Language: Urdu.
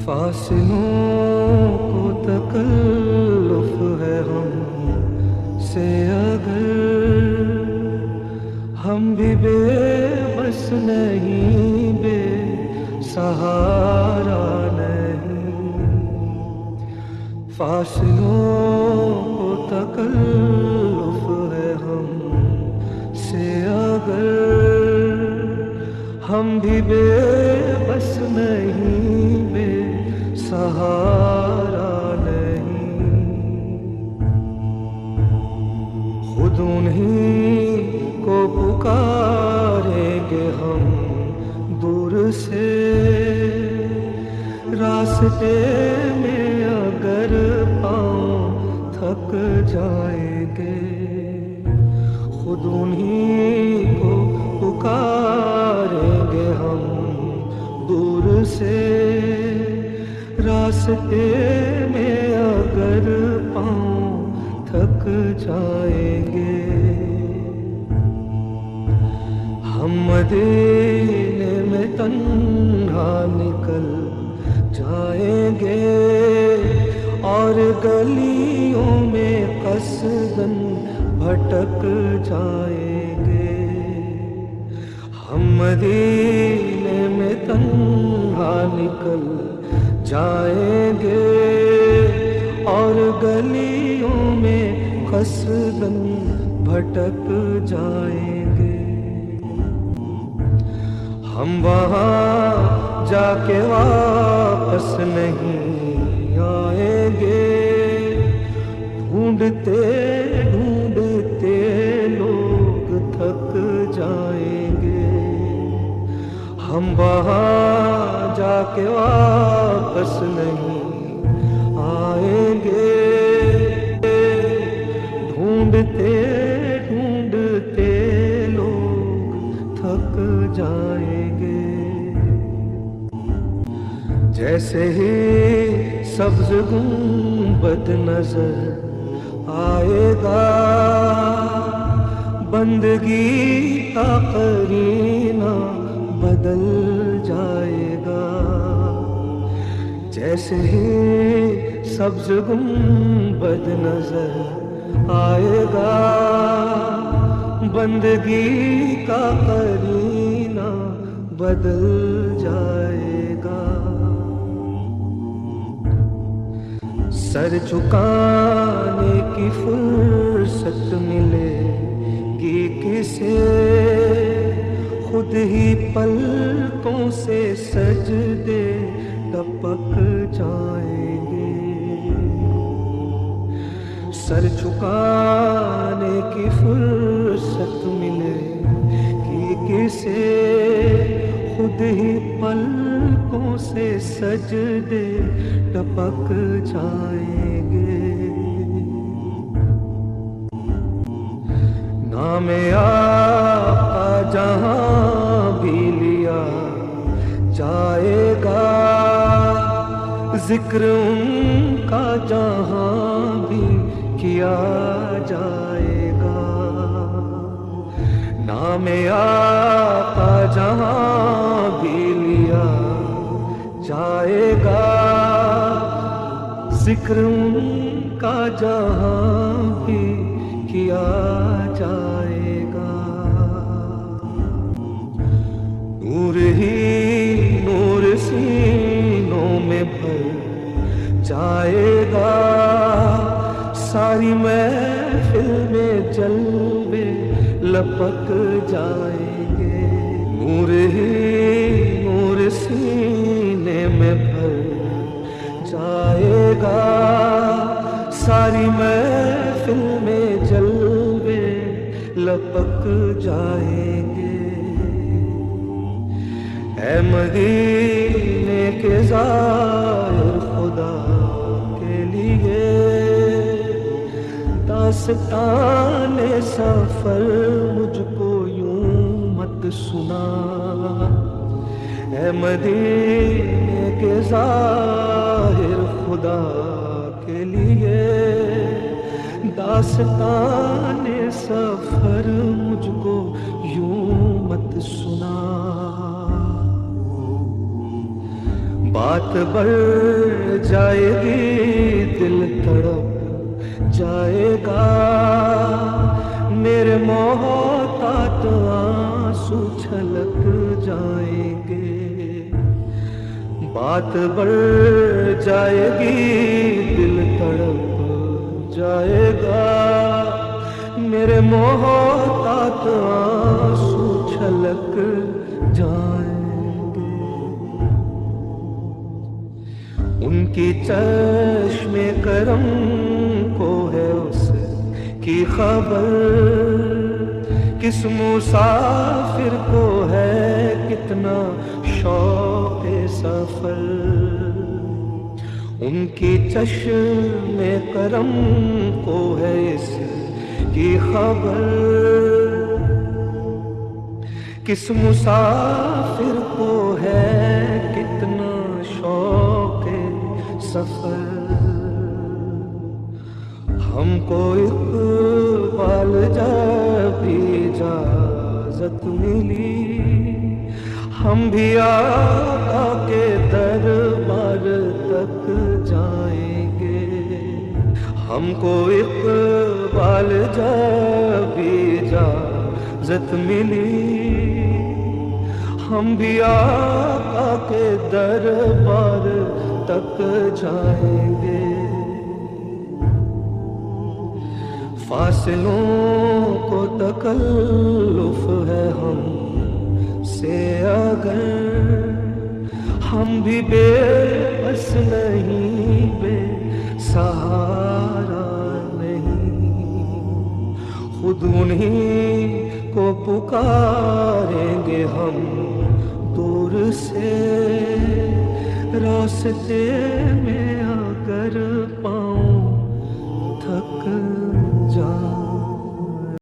فاصلوں کو تکلف ہے ہم سے اگر ہم بھی بے بس نہیں، بے سہارا نہیں۔ فاصلوں کو تکلف ہے ہم سے اگر ہم بھی بے بس نہیں، بے سہارا نہیں۔ خود انہیں کو پکاریں گے ہم دور سے، راستے میں اگر پاؤں تھک جائیں گے۔ خود انہیں کو پکاریں گے ہم دور سے، راستے میں اگر پاؤں تھک جائیں گے۔ ہم مدینے میں تنہا نکل جائیں گے اور گلیوں میں قصداً بھٹک جائیں گے۔ ہم مدینے میں تنہا نکل جائیں گے اور گلیوں میں قصداً بھٹک جائیں گے۔ ہم وہاں جا کے واپس نہیں آئیں گے، ڈھونڈتے ڈھونڈتے لوگ تھک جائیں گے۔ ہم وہاں جا کے واپس نہیں آئیں گے، ڈھونڈتے ڈھونڈتے لوگ تھک جائیں گے۔ جیسے ہی سبز گنبد نظر آئے گا، بندگی کا قرینہ بدل جائے گا۔ جیسے ہی سبز گنبد نظر آئے گا، بندگی کا قرینہ بدل جائے گا۔ سر جھکانے کی فرصت ملے گی کسے، خود ہی پلکوں سے سجدے ٹپک جائیں گے۔ سر جھکانے کی فرصت ملے گی کسے، خود ہی پلکوں سے سجدے ٹپک جائیں گے۔ نام آقا جہاں بھی لیا جائے گا، ذکر ان کا جہاں بھی کیا جائے گا۔ نام آقا جہاں بھی لیا جائے گا، ذکر ان کا جہاں بھی کیا جائے گا۔ نور ہی نور سینوں میں بھر جائے گا، ساری محفل میں جلوے لپک جائیں گے۔ نور ہی نور سینے میں بھر جائے گا، ساری محفل میں جلوے لپک جائیں گے۔ اے مدینے کے زائر خدا کے لیے داستان سفر مجھ کو یوں مت سنا۔ اے مدینے کے زائر خدا کے لیے داستان سفر مجھ کو یوں مت سنا۔ بات بڑھ جائے گی دل تڑپ جائے گا میرے محتاط آنسو چھلک جائیں گے بات بڑھ جائے گی دل تڑپ جائے گا میرے محتاط آنسو چھلک جائیں گے ان کی چشم کرم کو ہے اس کی خبر کس مسافر کو ہے کتنا شوق سفر ان کی چشم کرم کو ہے اس کی خبر کس مسافر کو ہے کتنا شوق سفر ہم کو اقبال جب اجازت ملی ہم بھی آقا کے دربار تک جائیں گے ہم کو اقبال جب اجازت ملی ہم بھی آقا کے دربار تک جائیں گے فاصلوں کو تکلف ہے ہم سے اگر ہم بھی بے بس نہیں بے سہارا نہیں خود انہیں کو پکاریں گے ہم دور سے راستے میں اگر پاؤں تھک